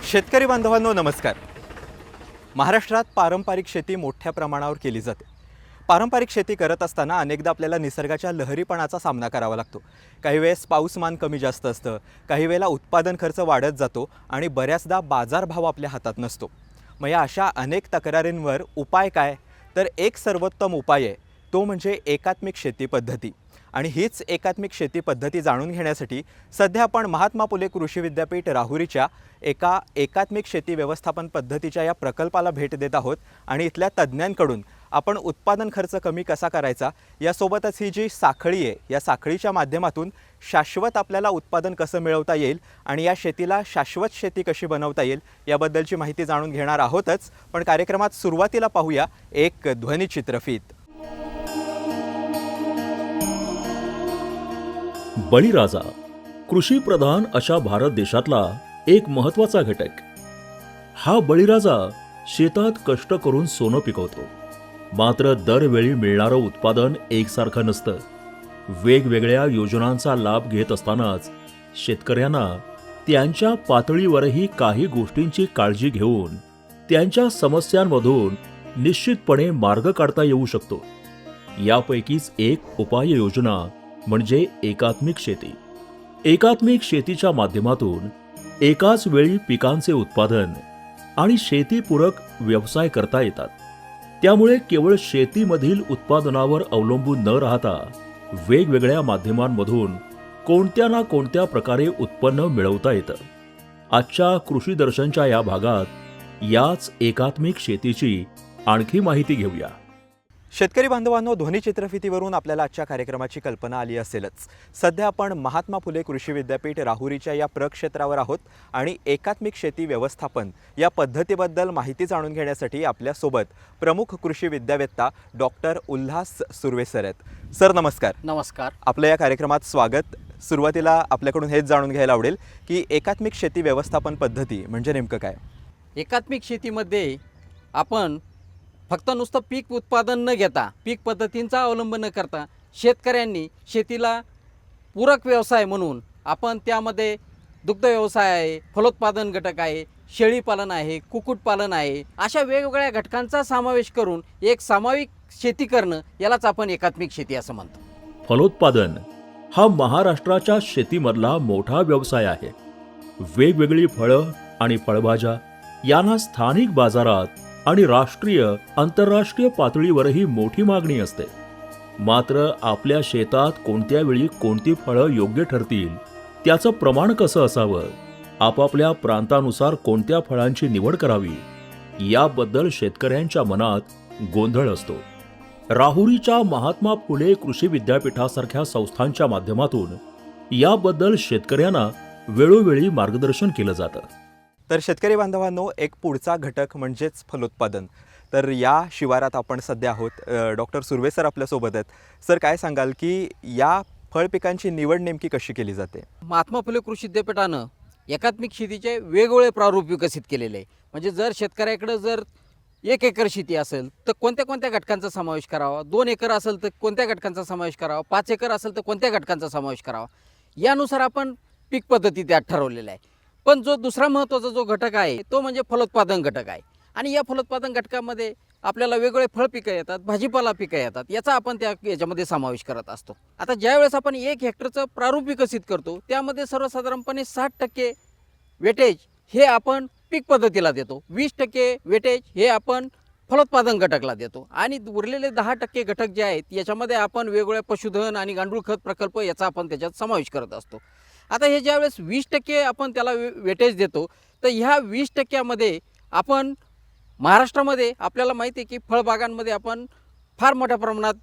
शेतकरी बांधवांनो नमस्कार। महाराष्ट्रात पारंपरिक शेती मोठ्या प्रमाणावर केली जाते। पारंपरिक शेती करत असताना अनेकदा आपल्याला निसर्गाच्या लहरीपणाचा सामना करावा लागतो। काही वेळेस पाऊसमान कमी जास्त असतं, काही वेळेला उत्पादन खर्च वाढत जातो आणि बऱ्याचदा बाजारभाव आपल्या हातात नसतो। मग या अशा अनेक तक्रारींवर उपाय काय? तर एक सर्वोत्तम उपाय आहे तो म्हणजे एकात्मिक शेती पद्धती। आणि हीच एकात्मिक शेती पद्धती जाणून घेण्यासाठी सध्या आपण महात्मा फुले कृषी विद्यापीठ राहुरीच्या एका एकात्मिक शेती व्यवस्थापन पद्धतीच्या या प्रकल्पाला भेट देत आहोत आणि इथल्या तज्ञांकडून आपण उत्पादन खर्च कमी कसा करायचा, यासोबतच ही जी साखळी आहे या साखळीच्या माध्यमातून शाश्वत आपल्याला उत्पादन कसं मिळवता येईल आणि या शेतीला शाश्वत शेती कशी बनवता येईल याबद्दलची माहिती जाणून घेणार आहोतच। पण कार्यक्रमात सुरुवातीला पाहूया एक ध्वनिचित्रफीत। बळीराजा कृषी प्रधान अशा भारत देशातला एक महत्त्वाचा घटक। हा बळीराजा शेतात कष्ट करून सोनं पिकवतो, मात्र दरवेळी मिळणारं उत्पादन एकसारखं नसतं। वेगवेगळ्या योजनांचा लाभ घेत असतानाच शेतकऱ्यांना त्यांच्या पातळीवरही काही गोष्टींची काळजी घेऊन त्यांच्या समस्यांमधून निश्चितपणे मार्ग काढता येऊ शकतो। यापैकीच एक उपाययोजना म्हणजे एकात्मिक शेती। एकात्मिक शेतीच्या माध्यमातून एकाच वेळी पिकांचे उत्पादन आणि शेतीपूरक व्यवसाय करता येतात। त्यामुळे केवळ शेतीमधील उत्पादनावर अवलंबून न राहता वेगवेगळ्या माध्यमांमधून कोणत्या ना कोणत्या प्रकारे उत्पन्न मिळवता येतं। आजच्या कृषी दर्शनच्या या भागात याच एकात्मिक शेतीची आणखी माहिती घेऊया। शेतकरी बांधवांनो, ध्वनिचित्रफितीवरून आपल्याला आजच्या कार्यक्रमाची कल्पना आली असेलच। सध्या आपण महात्मा फुले कृषी विद्यापीठ राहुरीच्या या प्रक्षेत्रावर आहोत आणि एकात्मिक शेती व्यवस्थापन या पद्धतीबद्दल माहिती जाणून घेण्यासाठी आपल्यासोबत प्रमुख कृषी विद्यावेत्ता डॉक्टर उल्हास सुर्वे सर आहेत। सर नमस्कार। नमस्कार। आपल्या या कार्यक्रमात स्वागत। सुरुवातीला आपल्याकडून हेच जाणून घ्यायला आवडेल की एकात्मिक शेती व्यवस्थापन पद्धती म्हणजे नेमकं काय? एकात्मिक शेतीमध्ये आपण फक्त नुसतं पीक उत्पादन न घेता, पीक पद्धतींचा अवलंब न करता शेतकऱ्यांनी शेतीला पूरक व्यवसाय म्हणून आपण त्यामध्ये दुग्ध व्यवसाय आहे, फलोत्पादन घटक आहे, शेळीपालन आहे, कुक्कुटपालन आहे, अशा वेगवेगळ्या घटकांचा समावेश करून एक सामायिक शेती करणं यालाच आपण एकात्मिक शेती असं म्हणतो। फलोत्पादन हा महाराष्ट्राच्या शेतीमधला मोठा व्यवसाय आहे। वेगवेगळी फळं आणि फळभाज्या यांना स्थानिक बाजारात आणि राष्ट्रीय आंतरराष्ट्रीय पातळीवरही मोठी मागणी असते। मात्र आपल्या शेतात कोणत्या वेळी कोणती फळं योग्य ठरतील, त्याचं प्रमाण कसं असावं, आपापल्या प्रांतानुसार कोणत्या फळांची निवड करावी, याबद्दल शेतकऱ्यांच्या मनात गोंधळ असतो। राहुरीच्या महात्मा फुले कृषी विद्यापीठासारख्या संस्थांच्या माध्यमातून याबद्दल शेतकऱ्यांना वेळोवेळी मार्गदर्शन केलं जातं। तर शेतकरी बांधवांनो, एक पुढचा घटक म्हणजेच फलोत्पादन। तर या शिवारात आपण सध्या आहोत। डॉक्टर सुर्वे सर आपल्यासोबत आहेत। सर काय सांगाल की या फळ पिकांची निवड नेमकी कशी केली जाते? महात्मा फुले कृषी विद्यापीठानं एकात्मिक शेतीचे वेगवेगळे प्रारूप विकसित केलेले आहे। म्हणजे जर शेतकऱ्याकडे जर 1 एकर शेती असेल तर कोणत्या कोणत्या घटकांचा समावेश करावा, 2 एकर असेल तर कोणत्या घटकांचा समावेश करावा, 5 एकर असेल तर कोणत्या घटकांचा समावेश करावा, यानुसार आपण पीक पद्धती त्यात ठरवलेल्या आहे। पण जो दुसरा महत्त्वाचा जो घटक आहे तो म्हणजे फलोत्पादन घटक आहे। आणि या फलोत्पादन घटकामध्ये आपल्याला वेगवेगळे फळ पिकं येतात, भाजीपाला पिकं येतात, याचा आपण याच्यामध्ये समावेश करत असतो। आता ज्यावेळेस आपण 1 हेक्टरचं प्रारूप विकसित करतो त्यामध्ये सर्वसाधारणपणे 60% वेटेज हे आपण पीक पद्धतीला देतो, 20% वेटेज हे आपण फलोत्पादन घटकला देतो आणि उरलेले 10% घटक जे आहेत याच्यामध्ये आपण वेगवेगळ्या पशुधन आणि गांडूळ खत प्रकल्प याचा आपण त्याच्यात समावेश करत असतो. आता हे ज्यावेळेस 20% आपण त्याला वेटेज देतो, तर ह्या 20%मध्ये आपण महाराष्ट्रामध्ये आपल्याला माहिती आहे की फळबागांमध्ये आपण फार मोठ्या प्रमाणात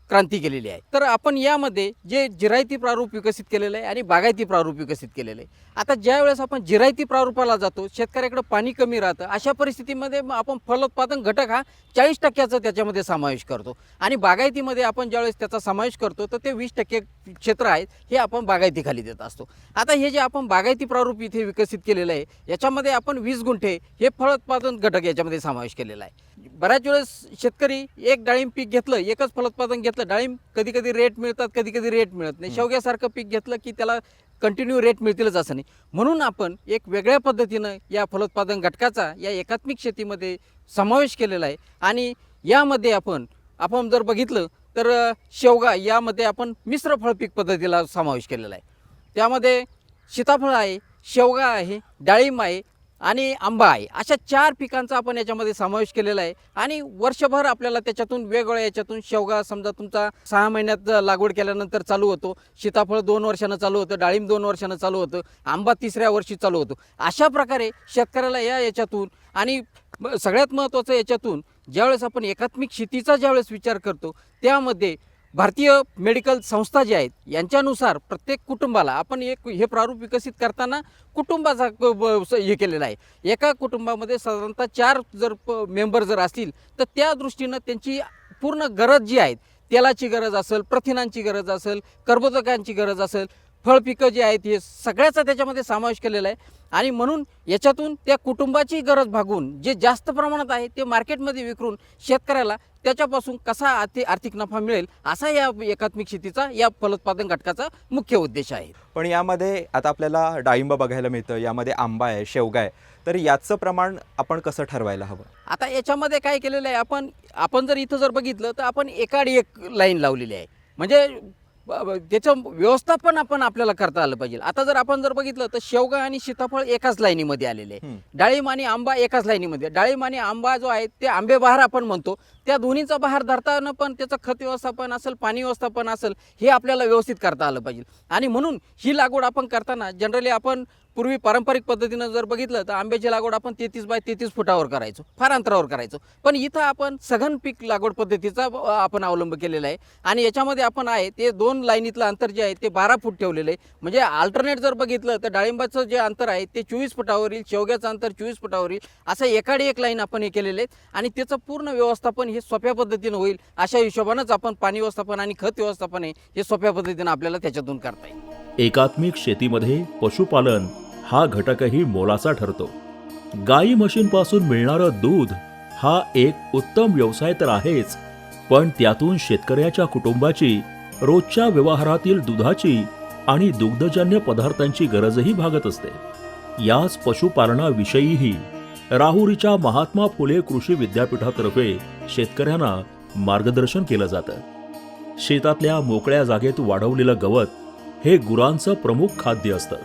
क्रांती केलेली आहे. तर आपण यामध्ये जे जिरायती प्रारूप विकसित केलेलं आहे आणि बागायती प्रारूप विकसित केलेलं आहे. आता ज्यावेळेस आपण जिरायती प्रारूपाला जातो, शेतकऱ्याकडे पाणी कमी राहतं, अशा परिस्थितीमध्ये मग आपण फलोत्पादन घटक हा 40% त्याच्यामध्ये समावेश करतो आणि बागायतीमध्ये आपण ज्यावेळेस त्याचा समावेश करतो तर ते 20% क्षेत्र आहेत हे आपण बागायतीखाली देत असतो. आता हे जे आपण बागायती प्रारूप इथे विकसित केलेलं आहे याच्यामध्ये आपण 20 गुंठे हे फलोत्पादन घटक याच्यामध्ये समावेश केलेला आहे. बऱ्याच वेळेस शेतकरी एक डाळिंब पीक घेतलं, एकच फलोत्पादन घेतलं, डाळिंब कधी कधी रेट मिळतात, कधी कधी रेट मिळत नाही. शेवग्यासारखं पीक घेतलं की त्याला कंटिन्यू रेट मिळतीलच असं नाही. म्हणून आपण एक वेगळ्या पद्धतीनं या फलोत्पादन घटकाचा या एकात्मिक शेतीमध्ये समावेश केलेला आहे आणि यामध्ये आपण जर बघितलं तर शेवगा यामध्ये आपण मिश्र फळपीक पद्धतीला समावेश केलेला आहे. त्यामध्ये सीताफळ आहे, शेवगा आहे, डाळिंब आहे आणि आंबा आहे, अशा 4 पिकांचा आपण याच्यामध्ये समावेश केलेला आहे आणि वर्षभर आपल्याला त्याच्यातून वेगवेगळ्या याच्यातून शेवगा समजा तुमचा 6 महिन्यात लागवड केल्यानंतर चालू होतो, सीताफळ 2 वर्षानं चालू होतं, डाळिंब 2 वर्षानं चालू होतं, आंबा 3ऱ्या वर्षी चालू होतो. अशा प्रकारे शेतकऱ्याला याच्यातून आणि सगळ्यात महत्त्वाचं याच्यातून ज्यावेळेस आपण एकात्मिक शेतीचा ज्यावेळेस विचार करतो त्यामध्ये भारतीय मेडिकल संस्था ज्या आहेत यांच्यानुसार प्रत्येक कुटुंबाला आपण एक हे प्रारूप विकसित करताना कुटुंबाचा हे केलेला आहे. एका कुटुंबामध्ये साधारणतः 4 जर मेंबर जर असतील तर त्या दृष्टीनं त्यांची पूर्ण गरज जी आहे, तेलाची गरज असेल, प्रथिनांची गरज असेल, कर्बोदकांची गरज असेल, फळपिकं जी आहेत हे सगळ्याचा त्याच्यामध्ये समावेश केलेला आहे आणि म्हणून याच्यातून त्या कुटुंबाची गरज भागून जे जास्त प्रमाणात आहे ते मार्केटमध्ये विकून शेतकऱ्याला त्याच्यापासून कसा आर्थिक नफा मिळेल असा या एकात्मिक शेतीचा या फलोत्पादन घटकाचा मुख्य उद्देश आहे. पण यामध्ये आता आपल्याला डाळिंब बघायला मिळतं, यामध्ये आंबा आहे, शेवगा आहे, तर याचं प्रमाण आपण कसं ठरवायला हवं? आता याच्यामध्ये काय केलेलं आहे, आपण जर इथं जर बघितलं तर आपण एकाडी एक लाईन लावलेली आहे, म्हणजे त्याचं व्यवस्थापन आपण आपल्याला करता आलं पाहिजे. आता जर आपण जर बघितलं तर शेवगा आणि सीताफळ एकाच लाईनीमध्ये आलेले आहे, डाळिंब आणि आंबा एकाच लाईनीमध्ये. डाळिंब आणि आंबा जो आहे ते आंबे बहार आपण म्हणतो, त्या दोन्हीचा बहार धरताना पण त्याचं खत व्यवस्थापन असेल, पाणी व्यवस्थापन असेल, हे आपल्याला व्यवस्थित करता आलं पाहिजे. आणि म्हणून ही लागवड आपण करताना जनरली आपण पूर्वी पारंपरिक पद्धतीनं जर बघितलं तर आंब्याची लागवड आपण 33 बाय 33 फुटावर करायचो, फार अंतरावर करायचो. पण इथं आपण सघन पीक लागवड पद्धतीचा आपण अवलंब केलेला आहे आणि याच्यामध्ये आपण आहे ते 2 लाईनीतलं अंतर जे आहे ते 12 फूट ठेवलेलं आहे. म्हणजे अल्टरनेट जर बघितलं तर डाळिंबाचं जे अंतर आहे ते 24 फुटावर येईल, शेवग्याचं अंतर 24 फुटावर येईल, असं एकाडी एक लाईन आपण हे केलेले आहेत आणि त्याचं पूर्ण व्यवस्थापन हे सोप्या पद्धतीनं होईल अशा हिशोबानंच आपण पाणी व्यवस्थापन आणि खत व्यवस्थापन आहे हे सोप्या पद्धतीनं आपल्याला त्याच्यातून करता येईल. एकात्मिक शेतीमध्ये पशुपालन हा घटकही मोलाचा ठरतो. गाई म्हशींपासून मिळणारं दूध हा एक उत्तम व्यवसाय तर आहेच, पण त्यातून शेतकऱ्याच्या कुटुंबाची रोजच्या व्यवहारातील दुधाची आणि दुग्धजन्य पदार्थांची गरजही भागत असते. याच पशुपालनाविषयीही राहुरीच्या महात्मा फुले कृषी विद्यापीठातर्फे शेतकऱ्यांना मार्गदर्शन केलं जातं. शेतातल्या मोकळ्या जागेत वाढवलेलं गवत हे गुरांचं प्रमुख खाद्य असतं.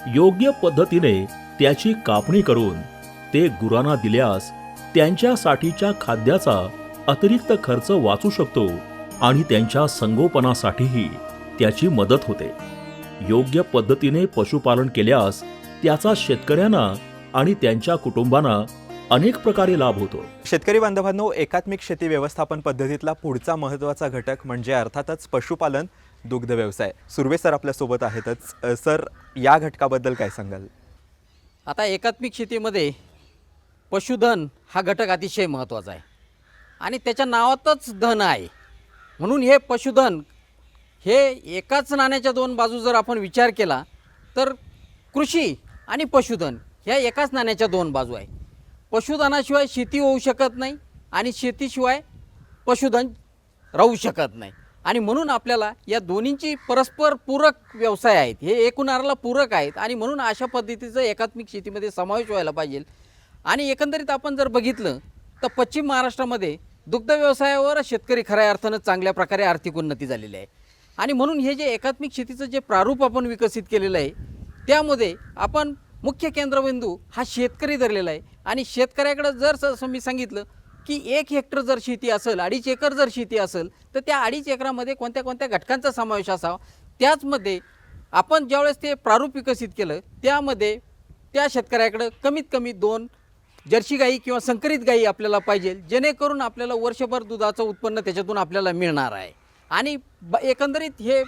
योग्य पद्धतीने त्याची कापणी करून ते गुरांना दिल्यास त्यांच्यासाठीच्या खाद्याचा अतिरिक्त खर्च वाचू शकतो आणि त्यांच्या संगोपनासाठीही त्याची मदत होते. योग्य पद्धतीने पशुपालन केल्यास त्याचा शेतकऱ्यांना आणि त्यांच्या कुटुंबांना अनेक प्रकारे लाभ होतो. शेतकरी बांधवांनो, एकात्मिक शेती व्यवस्थापन पद्धतीतला पुढचा महत्त्वाचा घटक म्हणजे अर्थातच पशुपालन, दुग्ध व्यवसाय. सुर्वे सर आपल्यासोबत आहेतच. सर, या घटकाबद्दल काय सांगाल? आता एकात्मिक शेतीमध्ये पशुधन हा घटक अतिशय महत्त्वाचा आहे आणि त्याच्या नावातच धन आहे. म्हणून हे पशुधन हे एकाच नाण्याच्या 2 बाजू जर आपण विचार केला तर कृषी आणि पशुधन ह्या एकाच नाण्याच्या 2 बाजू आहे. पशुधनाशिवाय शेती होऊ शकत नाही आणि शेतीशिवाय पशुधन राहू शकत नाही आणि म्हणून आपल्याला या दोन्हींची परस्पर पूरक व्यवसाय आहेत, हे एकूणाला पूरक आहेत आणि म्हणून अशा पद्धतीचं एकात्मिक शेतीमध्ये समावेश व्हायला पाहिजे. आणि एकंदरीत आपण जर बघितलं तर पश्चिम महाराष्ट्रामध्ये दुग्ध व्यवसायावर शेतकरी खऱ्या अर्थानं चांगल्या प्रकारे आर्थिक उन्नती झालेली आहे आणि म्हणून हे जे एकात्मिक शेतीचं जे प्रारूप आपण विकसित केलेलं आहे त्यामध्ये आपण मुख्य केंद्रबिंदू हा शेतकरी धरलेला आहे आणि शेतकऱ्याकडं जर असं मी सांगितलं की 1 हेक्टर जर शेती असेल, 2.5 एकर जर शेती असेल, तर त्या 2.5 एकरामध्ये कोणत्या कोणत्या घटकांचा समावेश असावा. त्याचमध्ये आपण ज्यावेळेस ते प्रारूप विकसित केलं, त्यामध्ये त्या शेतकऱ्याकडं कमीत कमी 2 जर्सी गाई किंवा संकरित गाई आपल्याला पाहिजे, जेणेकरून आपल्याला वर्षभर दुधाचं उत्पन्न त्याच्यातून आपल्याला मिळणार आहे. आणि एकंदरीत हे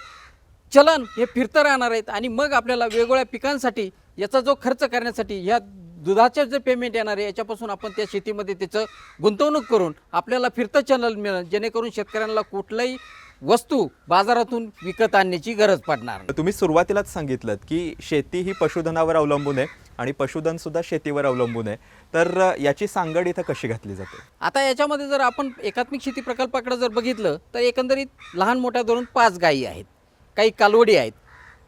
चलन हे फिरतं राहणार आहेत. आणि मग आपल्याला वेगवेगळ्या पिकांसाठी याचा जो खर्च करण्यासाठी ह्या दुधाचं जे पेमेंट येणार आहे याच्यापासून आपण त्या शेतीमध्ये त्याचं गुंतवणूक करून आपल्याला फिरतं चलन मिळेल, जेणेकरून शेतकऱ्यांना कुठलाही वस्तू बाजारातून विकत आणण्याची गरज पडणार नाही. तुम्ही सुरुवातीलाच सांगितलं की शेती ही पशुधनावर अवलंबून आहे आणि पशुधन सुद्धा शेतीवर अवलंबून आहे, तर याची सांगड इथं कशी घातली जाते? आता याच्यामध्ये जर आपण एकात्मिक शेती प्रकल्पाकडे जर बघितलं तर एकंदरीत लहान मोठ्या धरून 5 गायी आहेत, काही कालवडी आहेत.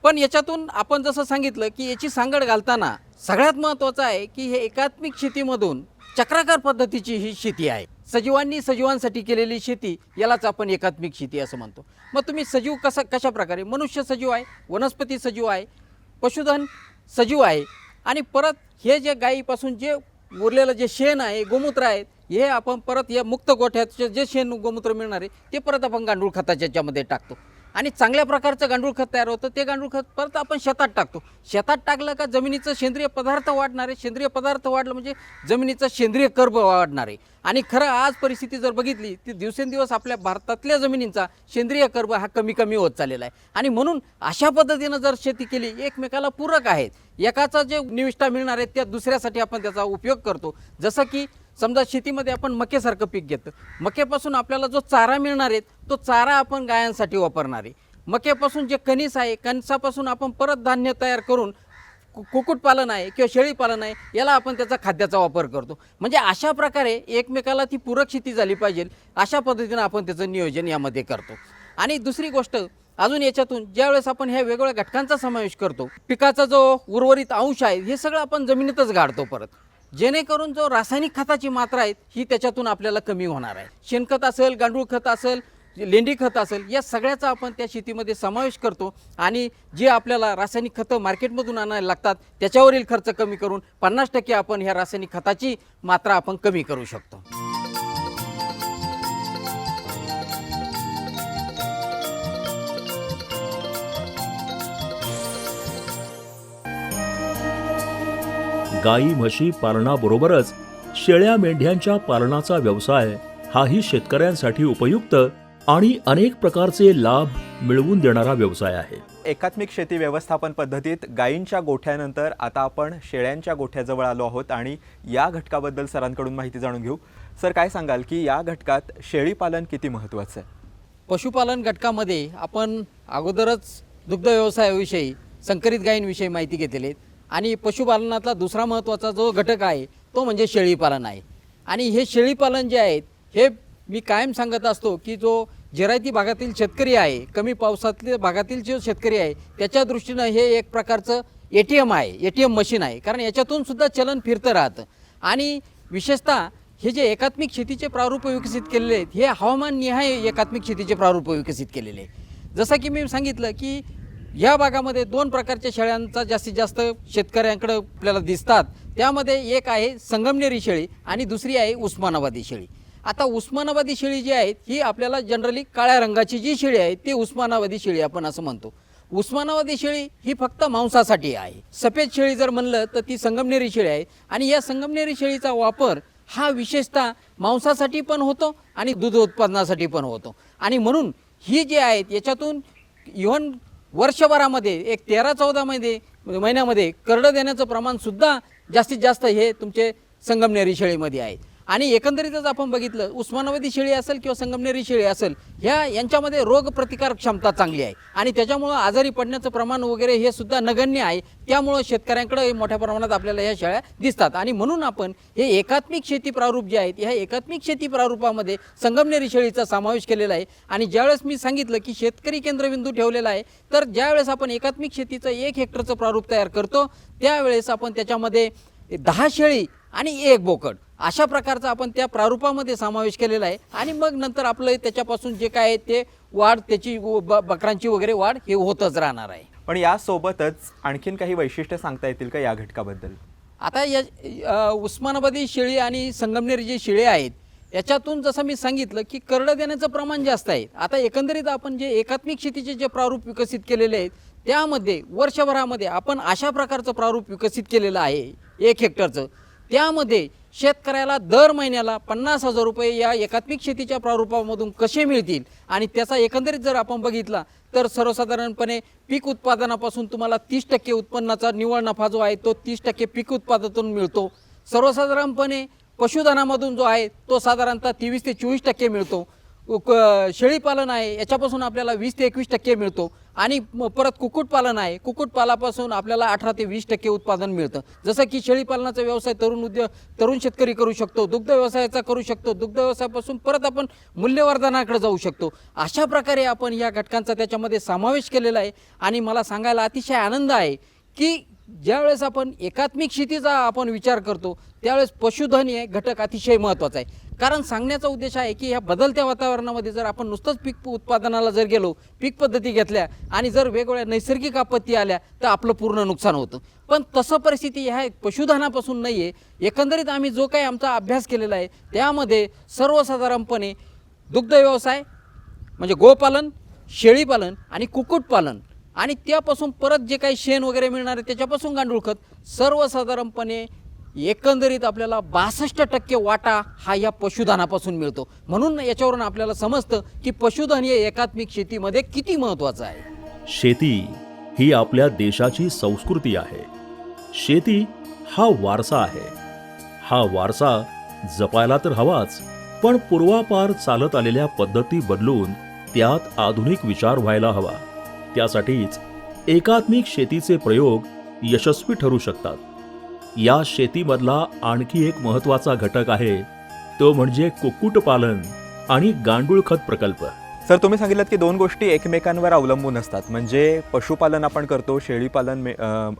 पण याच्यातून आपण जसं सांगितलं की याची सांगड घालताना सगळ्यात महत्त्वाचं आहे की हे एकात्मिक शेतीमधून चक्राकार पद्धतीची ही शेती आहे. सजीवांनी सजीवांसाठी केलेली शेती यालाच आपण एकात्मिक शेती असं म्हणतो. मग तुम्ही सजीव कशा प्रकारे, मनुष्य सजीव आहे, वनस्पती सजीव आहे, पशुधन सजीव आहे. आणि परत हे जे गायीपासून जे उरलेलं जे शेण आहे, गोमूत्र आहे, हे आपण परत या मुक्त गोठ्याचे जे शेण गोमूत्र मिळणार आहे ते परत आपण गांडूळ खताच्या याच्यामध्ये टाकतो. आणि चांगल्या प्रकारचं गांडूळ खत तयार होतं. ते गांडूळ खत परत आपण शेतात टाकतो. शेतात टाकलं का जमिनीचं सेंद्रिय पदार्थ वाढणार आहे. सेंद्रिय पदार्थ वाढलं म्हणजे जमिनीचं सेंद्रिय कर्ब वाढणार आहे. आणि खरं आज परिस्थिती जर बघितली ती दिवसेंदिवस आपल्या भारतातल्या जमिनींचा सेंद्रिय कर्ब हा कमी कमी होत चाललेला आहे. आणि म्हणून अशा पद्धतीनं जर शेती केली, एकमेकाला पूरक आहेत, एकाचा जे निविष्ठा मिळणार आहे त्या दुसऱ्यासाठी आपण त्याचा उपयोग करतो. जसं की समजा शेतीमध्ये आपण मक्यासारखं पीक घेतो, मक्यापासून आपल्याला जो चारा मिळणार आहे तो चारा आपण गायांसाठी वापरणार आहे. मक्यापासून जे कणीस आहे, कणसापासून आपण परत धान्य तयार करून कुक्कुटपालन आहे किंवा शेळीपालन आहे याला आपण त्याचा खाद्याचा वापर करतो. म्हणजे अशा प्रकारे एकमेकाला ती पूरक शेती झाली पाहिजे, अशा पद्धतीनं आपण त्याचं नियोजन यामध्ये करतो. आणि दुसरी गोष्ट अजून याच्यातून ज्यावेळेस आपण ह्या वेगवेगळ्या घटकांचा समावेश करतो, पिकाचा जो उर्वरित अंश आहे हे सगळं आपण जमिनीतच गाडतो परत, जेणेकरून जो रासायनिक खताची मात्रा आहे ही त्याच्यातून आपल्याला कमी होणार आहे. शेणखत असेल, गांडूळ खत असेल, लेंडी खत असेल, या सगळ्याचा आपण त्या शेतीमध्ये समावेश करतो. आणि जे आपल्याला रासायनिक खतं मार्केटमधून आणायला लागतात त्याच्यावरील खर्च कमी करून 50% आपण ह्या रासायनिक खताची मात्रा आपण कमी करू शकतो. गाई म्हशी पालनाबरोबरच शेळ्या मेंढ्यांच्या पालनाचा व्यवसाय हाही शेतकऱ्यांसाठी उपयुक्त आणि अनेक प्रकारचे लाभ मिळवून देणारा व्यवसाय आहे. एकात्मिक शेती व्यवस्थापन पद्धतीत गायींच्या गोठ्यानंतर आता आपण शेळ्यांच्या गोठ्याजवळ आलो आहोत आणि या घटकाबद्दल सरांकडून माहिती जाणून घेऊ. सर, काय सांगाल की या घटकात शेळीपालन किती महत्त्वाचं आहे? पशुपालन घटकामध्ये आपण अगोदरच दुग्ध व्यवसायाविषयी, संकरित गायींविषयी माहिती घेतलेली आहे. आणि पशुपालनातला दुसरा महत्त्वाचा जो घटक आहे तो म्हणजे शेळीपालन आहे. आणि हे शेळीपालन जे आहेत हे मी कायम सांगत असतो की जो जिरायती भागातील शेतकरी आहे, कमी पावसातल्या भागातील जो शेतकरी आहे त्याच्या दृष्टीनं हे एक प्रकारचं ATM आहे, ATM मशीन आहे. कारण याच्यातून सुद्धा चलन फिरतं राहतं. आणि विशेषतः हे जे एकात्मिक शेतीचे प्रारूप विकसित केलेले आहेत हे हवामाननिहाय एकात्मिक शेतीचे प्रारूप विकसित केलेले आहे. जसं की मी सांगितलं की या भागामध्ये 2 प्रकारच्या शेळ्यांचा जास्तीत जास्त शेतकऱ्यांकडे आपल्याला दिसतात. त्यामध्ये एक आहे संगमनेरी शेळी आणि दुसरी आहे उस्मानाबादी शेळी. आता उस्मानाबादी शेळी जी आहे ही आपल्याला जनरली काळ्या रंगाची जी शेळी आहे ती उस्मानाबादी शेळी आपण असं म्हणतो. उस्मानाबादी शेळी ही फक्त मांसासाठी आहे. सफेद शेळी जर म्हणलं तर ती संगमनेरी शेळी आहे. आणि या संगमनेरी शेळीचा वापर हा विशेषतः मांसासाठी पण होतो आणि दूध उत्पादनासाठी पण होतो. आणि म्हणून ही जी आहेत याच्यातून इव्हन वर्षभरामध्ये एक 13-14 महिन्यामध्ये करडं देण्याचं प्रमाणसुद्धा जास्तीत जास्त हे तुमचे संगमनेरी शेळीमध्ये आहे. आणि एकंदरीतच आपण बघितलं उस्मानाबादी शेळी असेल किंवा संगमनेरी शेळी असेल यांच्यामध्ये रोगप्रतिकारक क्षमता चांगली आहे आणि त्याच्यामुळं आजारी पडण्याचं प्रमाण वगैरे हे सुद्धा नगण्य आहे. त्यामुळं शेतकऱ्यांकडे मोठ्या प्रमाणात आपल्याला ह्या शेळ्या दिसतात. आणि म्हणून आपण हे एकात्मिक शेती प्रारूप जे आहेत ह्या एकात्मिक शेती प्रारूपामध्ये संगमनेरी शेळीचा समावेश केलेला आहे. आणि ज्यावेळेस मी सांगितलं की शेतकरी केंद्रबिंदू ठेवलेला आहे तर ज्यावेळेस आपण एकात्मिक शेतीचं 1 हेक्टरचं प्रारूप तयार करतो त्यावेळेस आपण त्याच्यामध्ये 10 शेळी आणि 1 बोकड अशा प्रकारचा आपण त्या प्रारूपामध्ये समावेश केलेला आहे. आणि मग नंतर आपलं त्याच्यापासून जे काय आहे ते वाढ त्याची बकरांची वगैरे वाढ हे होतच राहणार आहे. पण यासोबतच आणखीन काही वैशिष्ट्य सांगता येतील का या घटकाबद्दल? आता या उस्मानाबादी शेळी आणि संगमनेरी जी शेळी आहेत याच्यातून जसं मी सांगितलं की करडं देण्याचं प्रमाण जास्त आहे. आता एकंदरीत आपण जे एकात्मिक शेतीचे जे प्रारूप विकसित केलेले आहेत त्यामध्ये वर्षभरामध्ये आपण अशा प्रकारचं प्रारूप विकसित केलेलं आहे 1 हेक्टरचं. त्यामध्ये शेतकऱ्याला दर महिन्याला 50,000 रुपये या एकात्मिक शेतीच्या प्रारूपामधून कसे मिळतील आणि त्याचा एकंदरीत जर आपण बघितला तर सर्वसाधारणपणे पीक उत्पादनापासून तुम्हाला 30% उत्पन्नाचा निव्वळ नफा जो आहे तो 30% पीक उत्पादनातून मिळतो. सर्वसाधारणपणे पशुधनामधून जो आहे तो साधारणतः 23 ते 24% मिळतो. शेळीपालन आहे याच्यापासून आपल्याला 20 ते 21% मिळतो आणि परत कुक्कुटपालन आहे, कुक्कुटपालापासून आपल्याला 18 ते 20% उत्पादन मिळतं. जसं की शेळीपालनाचा व्यवसाय तरुण शेतकरी करू शकतो, दुग्ध व्यवसायाचा करू शकतो, दुग्ध व्यवसायापासून परत आपण मूल्यवर्धनाकडे जाऊ शकतो. अशा प्रकारे आपण या घटकांचा त्याच्यामध्ये समावेश केलेला आहे आणि मला सांगायला अतिशय आनंद आहे की ज्यावेळेस आपण एकात्मिक शेतीचा आपण विचार करतो त्यावेळेस पशुधन हे घटक अतिशय महत्त्वाचा आहे. कारण सांगण्याचा उद्देश आहे की ह्या बदलत्या वातावरणामध्ये जर आपण नुसतंच पीक उत्पादनाला जर गेलो, पीक पद्धती घेतल्या आणि जर वेगवेगळ्या नैसर्गिक आपत्ती आल्या तर आपलं पूर्ण नुकसान होतं. पण तसं परिस्थिती ह्या पशुधनापासून नाही आहे. एकंदरीत आम्ही जो काही आमचा अभ्यास केलेला आहे त्यामध्ये सर्वसाधारणपणे दुग्ध व्यवसाय म्हणजे गोपालन, शेळीपालन आणि कुक्कुटपालन आणि त्यापासून परत जे काही शेण वगैरे मिळणार आहे त्याच्यापासून गांडूळ खत, सर्वसाधारणपणे एकंदरीत आपल्याला 62% वाटा हा या पशुधनापासून मिळतो. म्हणून याच्यावरून आपल्याला समजतं की पशुधन हे एकात्मिक शेतीमध्ये किती महत्त्वाचं आहे. शेती ही आपल्या देशाची संस्कृती आहे. शेती हा वारसा आहे. हा वारसा जपायला तर हवाच, पण पूर्वापार चालत आलेल्या पद्धती बदलून त्यात आधुनिक विचार व्हायला हवा. त्यासाठीच एकात्मिक शेतीचे प्रयोग यशस्वी ठरू शकतात. या शेतीमधला आणखी एक महत्त्वाचा घटक आहे तो म्हणजे कुक्कुटपालन आणि गांडूळ खत प्रकल्प. सर, तुम्ही सांगितलं की 2 गोष्टी एकमेकांवर अवलंबून असतात, म्हणजे पशुपालन आपण करतो, शेळीपालन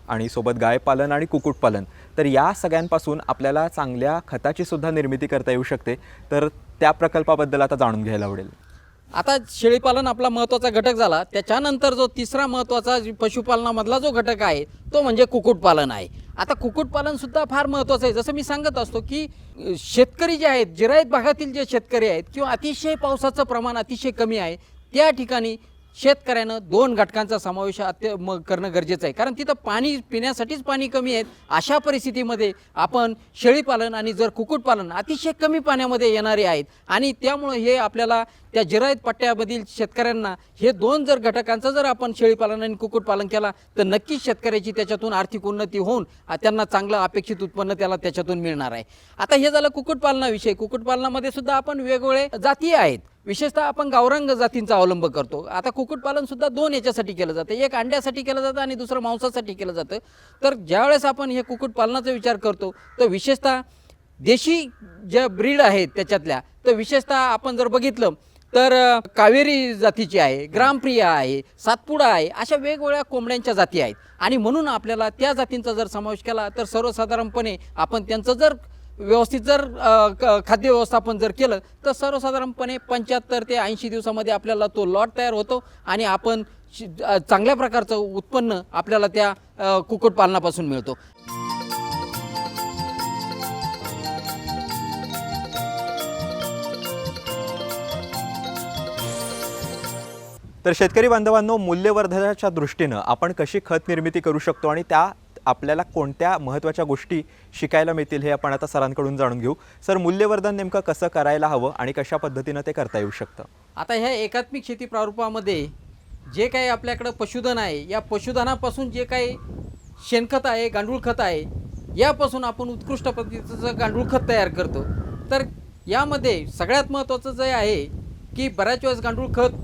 आणि सोबत गायपालन आणि कुक्कुटपालन. तर या सगळ्यांपासून आपल्याला चांगल्या खताची सुद्धा निर्मिती करता येऊ शकते. तर त्या प्रकल्पाबद्दल आता जाणून घ्यायला आवडेल. आता शेळीपालन आपला महत्त्वाचा घटक झाला. त्याच्यानंतर जो तिसरा महत्त्वाचा पशुपालनामधला जो घटक आहे तो म्हणजे कुक्कुटपालन आहे. आता कुक्कुटपालनसुद्धा फार महत्त्वाचं आहे. जसं मी सांगत असतो की शेतकरी जे आहेत, जिरायत भागातील जे शेतकरी आहेत किंवा अतिशय पावसाचं प्रमाण अतिशय कमी आहे त्या ठिकाणी शेतकऱ्यानं 2 घटकांचा समावेश करणं गरजेचं आहे. कारण तिथं पाणी पिण्यासाठीच पाणी कमी आहेत. अशा परिस्थितीमध्ये आपण शेळीपालन आणि जर कुक्कुटपालन अतिशय कमी पाण्यामध्ये येणारे आहेत आणि त्यामुळे हे आपल्याला त्या जिरायत पट्ट्यामधील शेतकऱ्यांना हे 2 जर घटकांचा जर आपण शेळीपालन आणि कुक्कुटपालन केला तर नक्कीच शेतकऱ्याची त्याच्यातून आर्थिक उन्नती होऊन त्यांना चांगलं अपेक्षित उत्पन्न त्याला त्याच्यातून मिळणार आहे. आता हे झालं कुक्कुटपालनाविषयी. कुक्कुटपालनामध्ये सुद्धा आपण वेगवेगळे जाती आहेत. विशेषतः आपण गावरान जातींचा अवलंब करतो. आता कुक्कुटपालनसुद्धा 2 याच्यासाठी केलं जातं. एक अंड्यासाठी केलं जातं आणि दुसरं मांसासाठी केलं जातं. तर ज्यावेळेस आपण हे कुक्कुटपालनाचा विचार करतो तर विशेषतः देशी ज्या ब्रीड आहेत त्याच्यातल्या तर विशेषतः आपण जर बघितलं तर कावेरी जातीची आहे, ग्रामप्रिया आहे, सातपुडा आहे, अशा वेगवेगळ्या कोंबड्यांच्या जाती आहेत आणि म्हणून आपल्याला त्या जातींचा जर समावेश केला तर सर्वसाधारणपणे आपण त्यांचं जर व्यवस्थित जर खाद्य व्यवस्थापन जर केलं तर सर्वसाधारणपणे 75 ते 80 दिवसामध्ये आपल्याला तो लॉट तयार होतो आणि आपण चांगल्या प्रकारचं उत्पन्न आपल्याला त्या कुक्कुटपालनापासून मिळतो. तर शेतकरी बांधवांनो, मूल्यवर्धनाच्या दृष्टीनं आपण कशी खत निर्मिती करू शकतो आणि त्या आपल्याला कोणत्या महत्त्वाच्या गोष्टी शिकायला मिळतील हे आपण आता सरांकडून जाणून घेऊ. सर, मूल्यवर्धन नेमकं कसं करायला हवं आणि कशा पद्धतीनं ते करता येऊ शकतं? आता ह्या एकात्मिक शेती प्रारूपामध्ये जे काही आपल्याकडं पशुधन आहे या पशुधनापासून जे काही शेणखत आहे, गांडूळ खत आहे, यापासून आपण उत्कृष्ट पद्धतीचं गांडूळ खत तयार करतो. तर यामध्ये सगळ्यात महत्त्वाचं जे आहे की बऱ्याच वेळेस गांडूळ खत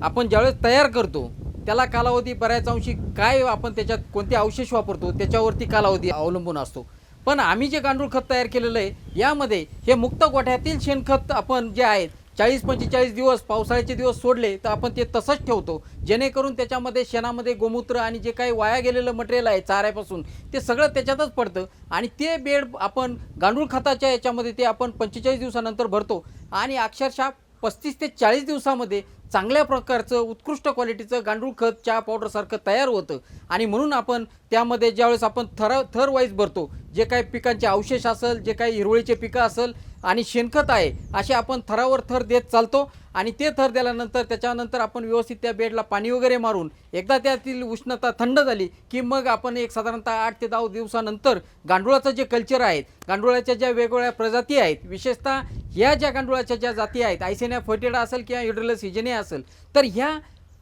आपण ज्यावेळेस तयार करतो त्याला कालावधी बऱ्याच अंशी काय आपण त्याच्यात कोणते अवशेष वापरतो त्याच्यावरती कालावधी अवलंबून असतो. पण आम्ही जे गांडूळ खत तयार केलेलं आहे यामध्ये हे मुक्त गोठ्यातील शेणखत आपण जे आहेत 40-45 दिवस पावसाळ्याचे दिवस सोडले तर आपण ते तसंच ठेवतो, जेणेकरून त्याच्यामध्ये शेणामध्ये गोमूत्र आणि जे काही वाया गेलेलं मटेरियल आहे चाऱ्यापासून ते सगळं त्याच्यातच पडतं आणि ते बेड आपण गांडूळ खताच्या याच्यामध्ये ते आपण 45 दिवसानंतर भरतो आणि अक्षरशः 35 ते 40 दिवसामध्ये चांगल्या प्रकारचं उत्कृष्ट क्वालिटीचं गांडूळ खत चहा पावडरसारखं तयार होतं. आणि म्हणून आपण त्यामध्ये ज्यावेळेस आपण थर वाईज भरतो, जे काही पिकांचे अवशेष असेल, जे काही हिरवळीचे पिकं असेल, आणि शेणखत आहे असे आपण थरावर थर देत चालतो आणि ते थर दिल्यानंतर त्याच्यानंतर आपण व्यवस्थित त्या बेडला पाणी वगैरे मारून एकदा त्यातील उष्णता थंड झाली की मग आपण एक साधारणतः 8 ते 10 दिवसानंतर गांडुळाचं जे कल्चर आहे, गांडुळाच्या ज्या वेगवेगळ्या प्रजाती आहेत, विशेषतः ह्या ज्या गांडुळाच्या ज्या जाती आहेत, आयसेनिया फोर्टेडा असेल किंवा युड्रिलस हिजेनिया असेल, तर ह्या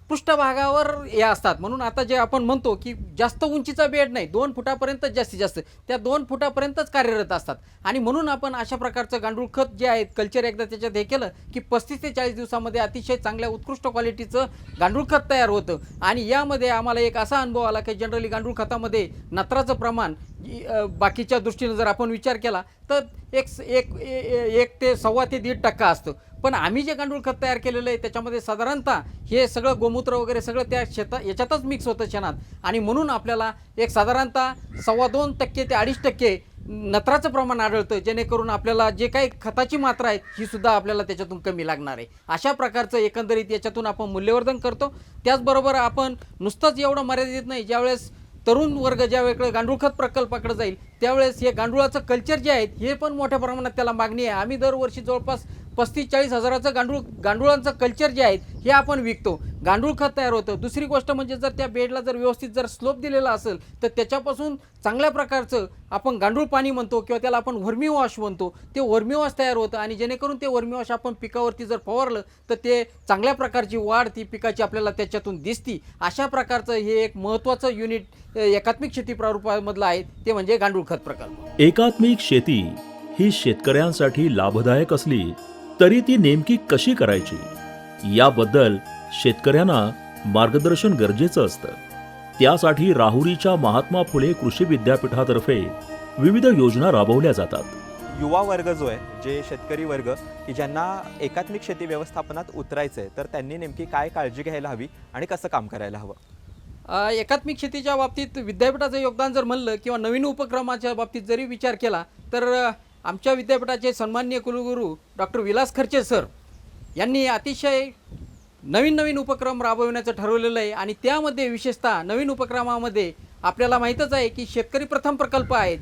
पृष्ठभागावर या असतात. म्हणून आता जे आपण म्हणतो की जास्त उंचीचा बेड नाही, 2 फुटापर्यंत जास्तीत जास्त त्या 2 फुटापर्यंतच कार्यरत असतात आणि म्हणून आपण अशा प्रकारचं गांडूळ खत जे आहे कल्चर एकदा त्याच्यात हे केलं की 35 ते 40 दिवसामध्ये अतिशय चांगल्या उत्कृष्ट क्वालिटीचं गांडूळ खत तयार होतं. आणि यामध्ये आम्हाला एक असा अनुभव आला की जनरली गांडूळ खतामध्ये नत्राचं प्रमाण बाकीच्या दृष्टीने जर आपण विचार केला तर एक ते 1.25 ते 1.5% असतं. पण आम्ही जे गांडूळ खत तयार केलेलं आहे त्याच्यामध्ये साधारणतः हे सगळं गोमूत्र वगैरे सगळं त्या याच्यातच मिक्स होतं शेणात आणि म्हणून आपल्याला एक साधारणतः 2.25% ते 2.5% नत्राचं प्रमाण आढळतं, जेणेकरून आपल्याला जे काही खताची मात्रा आहे ही सुद्धा आपल्याला त्याच्यातून कमी लागणार आहे. अशा प्रकारचं एकंदरीत याच्यातून आपण मूल्यवर्धन करतो. त्याचबरोबर आपण नुसतंच एवढं मर्यादित नाही, ज्यावेळेस तरुण वर्ग ज्यावेळेकडे गांडूळ खत प्रकल्पाकडे जाईल त्यावेळेस हे गांडुळाचं कल्चर जे आहे हे पण मोठ्या प्रमाणात त्याला मागणी आहे. आम्ही दरवर्षी जवळपास 35-40 हजाराचं गांडुळांचं कल्चर जे आहेत हे आपण विकतो, गांडूळ खत तयार होतं. दुसरी गोष्ट म्हणजे जर त्या बेडला जर व्यवस्थित जर स्लोप दिलेला असेल तर त्याच्यापासून चांगल्या प्रकारचं आपण गांडूळ पाणी म्हणतो किंवा त्याला आपण वर्मी वॉश म्हणतो, ते वर्मी वॉश तयार होतं आणि जेणेकरून ते वर्मी वॉश आपण पिकावरती जर फवारलं तर ते चांगल्या प्रकारची वाढ ती पिकाची आपल्याला त्याच्यातून दिसती. अशा प्रकारचं हे एक महत्त्वाचं युनिट एकात्मिक शेती प्रारूपामधलं आहे, ते म्हणजे गांडूळ खत प्रकल्प. एकात्मिक शेती ही शेतकऱ्यांसाठी लाभदायक असली तरी ती नेमकी कशी करायची याबद्दल शेतकऱ्यांना मार्गदर्शन गरजेचं असतं. त्यासाठी राहुरीच्या महात्मा फुले कृषी विद्यापीठातर्फे विविध योजना राबवल्या जातात. युवा वर्ग जो आहे, जे शेतकरी वर्ग की ज्यांना एकात्मिक शेती व्यवस्थापनात उतरायचं आहे, तर त्यांनी नेमकी काय काळजी घ्यायला हवी आणि कसं काम करायला हवं? एकात्मिक शेतीच्या बाबतीत विद्यापीठाचं योगदान जर म्हणलं किंवा नवीन उपक्रमाच्या बाबतीत जरी विचार केला तर आमच्या विद्यापीठाचे सन्माननीय कुलगुरू डॉक्टर विलास खर्चे सर यांनी अतिशय नवीन उपक्रम राबविण्याचं ठरवलेलं आहे आणि त्यामध्ये विशेषतः नवीन उपक्रमामध्ये आपल्याला माहीतच आहे की शेतकरी प्रथम प्रकल्प आहेत,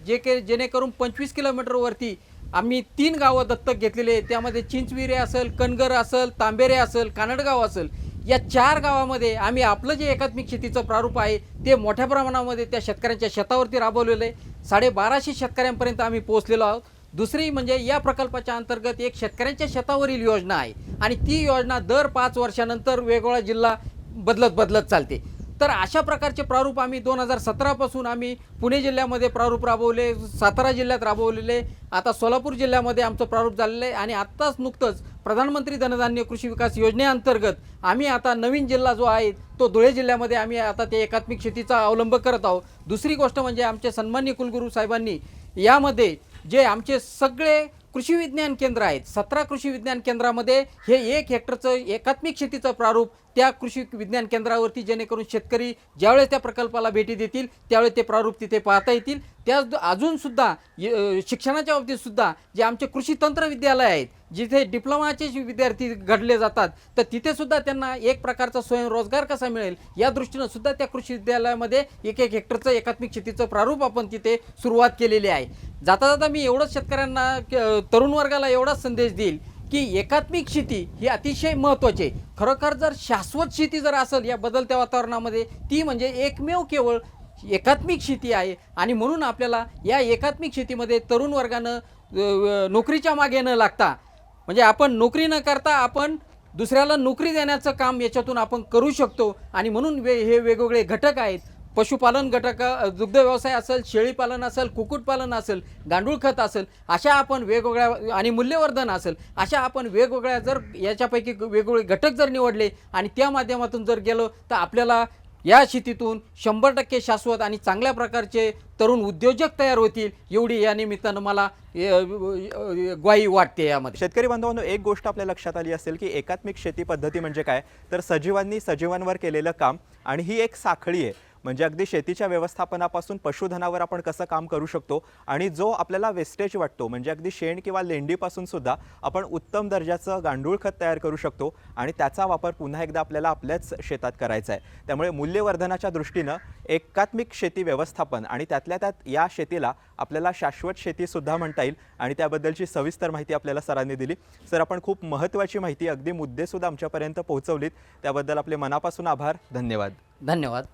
जेणेकरून 25 किलोमीटरवरती आम्ही 3 गावं दत्तक घेतलेले आहेत. त्यामध्ये चिंचविरे असेल, कनगर असेल, तांबेरे असेल, कानडगाव असेल, या 4 गावामध्ये आम्ही आपलं जे एकात्मिक शेतीचं प्रारूप आहे ते मोठ्या प्रमाणामध्ये त्या शेतकऱ्यांच्या शेतावरती राबवलेलं आहे. 1250 शेतकऱ्यांपर्यंत आम्ही पोहोचलेलो आहोत. दुसरी म्हणजे या प्रकल्पाच्या अंतर्गत एक शेतकऱ्यांच्या शेतावरील योजना आहे आणि ती योजना दर 5 वर्षानंतर वेगवेगळा जिल्हा बदलत चालते. तर अशा प्रकारचे प्रारूप आम्ही 2017 पासून आम्ही पुणे जिल्ह्यामध्ये प्रारूप राबवले, सातारा जिल्ह्यात राबवलेले, आता सोलापूर जिल्ह्यामध्ये आमचं प्रारूप झालेलं आहे आणि आत्ताच नुकतंच प्रधानमंत्री धनधान्य कृषी विकास योजनेअंतर्गत आम्ही आता नवीन जिल्हा जो आहे तो धुळे जिल्ह्यामध्ये आम्ही आता ते एकात्मिक शेतीचा अवलंब करत आहोत. दुसरी गोष्ट म्हणजे आमचे सन्माननीय कुलगुरू साहेबांनी यामध्ये जे आमचे सगळे कृषी विज्ञान केंद्र आहेत, 17 कृषी विज्ञान केंद्रामध्ये हे 1 हेक्टरचं एकात्मिक शेतीचं प्रारूप त्या कृषी विज्ञान केंद्रावरती, जेणेकरून शेतकरी ज्यावेळेस त्या प्रकल्पाला भेटी देतील त्यावेळेस ते प्रारूप तिथे पाहता येतील. त्याच अजूनसुद्धा शिक्षणाच्या बाबतीतसुद्धा जे आमचे कृषी तंत्रविद्यालय आहेत, जिथे डिप्लोमाचे विद्यार्थी घडले जातात, तर तिथेसुद्धा त्यांना एक प्रकारचा स्वयंरोजगार कसा मिळेल या दृष्टीनं सुद्धा त्या कृषी विद्यालयामध्ये 1 हेक्टरचं एकात्मिक शेतीचं प्रारूप आपण तिथे सुरुवात केलेली आहे. जाता मी एवढंच शेतकऱ्यांना, तरुण वर्गाला एवढाच संदेश देईल की एकात्मिक शेती ही अतिशय महत्त्वाची आहे. खरोखर जर शाश्वत शेती जर असेल या बदलत्या वातावरणामध्ये, ती म्हणजे एकमेव केवळ एकात्मिक शेती आहे आणि म्हणून आपल्याला या एकात्मिक शेतीमध्ये तरुण वर्गानं नोकरीच्या मागे न लागता, म्हणजे आपण नोकरी न करता आपण दुसऱ्याला नोकरी देण्याचं काम याच्यातून आपण करू शकतो आणि म्हणून हे वेगवेगळे घटक आहेत. पशुपालन घटक, दुग्ध व्यवसाय असेल, शेळीपालन असेल, कुक्कुटपालन असेल, गांडूळ खत असेल, अशा आपण वेगवेगळ्या आणि मूल्यवर्धन असेल, अशा आपण वेगवेगळ्या जर याच्यापैकी वेगवेगळे घटक जर निवडले आणि त्या माध्यमातून जर गेलो तर आपल्याला या शेतीतून 100% शाश्वत आणि चांगल्या प्रकारचे तरुण उद्योजक तयार होतील, एवढी या निमित्तानं मला ग्वाही वाटते. यामध्ये शेतकरी बांधवांनो, एक गोष्ट आपल्या लक्षात आली असेल की एकात्मिक शेती पद्धती म्हणजे काय, तर सजीवांनी सजीवांवर केलेलं काम आणि ही एक साखळी आहे. म्हणजे अगदी शेतीच्या व्यवस्थापनापासून पशुधनावर आपण कसं काम करू शकतो आणि जो आपल्याला वेस्टेज वाटतो म्हणजे अगदी शेण किंवा लेंडीपासून सुद्धा आपण उत्तम दर्जाचं गांडूळ खत तयार करू शकतो आणि त्याचा वापर पुन्हा एकदा आपल्याला आपल्याच शेतात करायचा आहे। त्यामुळे मूल्यवर्धनाच्या दृष्टीनं एकात्मिक शेती व्यवस्थापन आणि त्यातल्या त्यात या शेतीला आपल्याला शाश्वत शेतीसुद्धा म्हणता येईल आणि त्याबद्दलची सविस्तर माहिती आपल्याला सरांनी दिली। सर, आपण खूप महत्त्वाची माहिती अगदी मुद्देसुद्धा आमच्यापर्यंत पोहोचवलीत, त्याबद्दल आपले मनापासून आभार, धन्यवाद। धन्यवाद।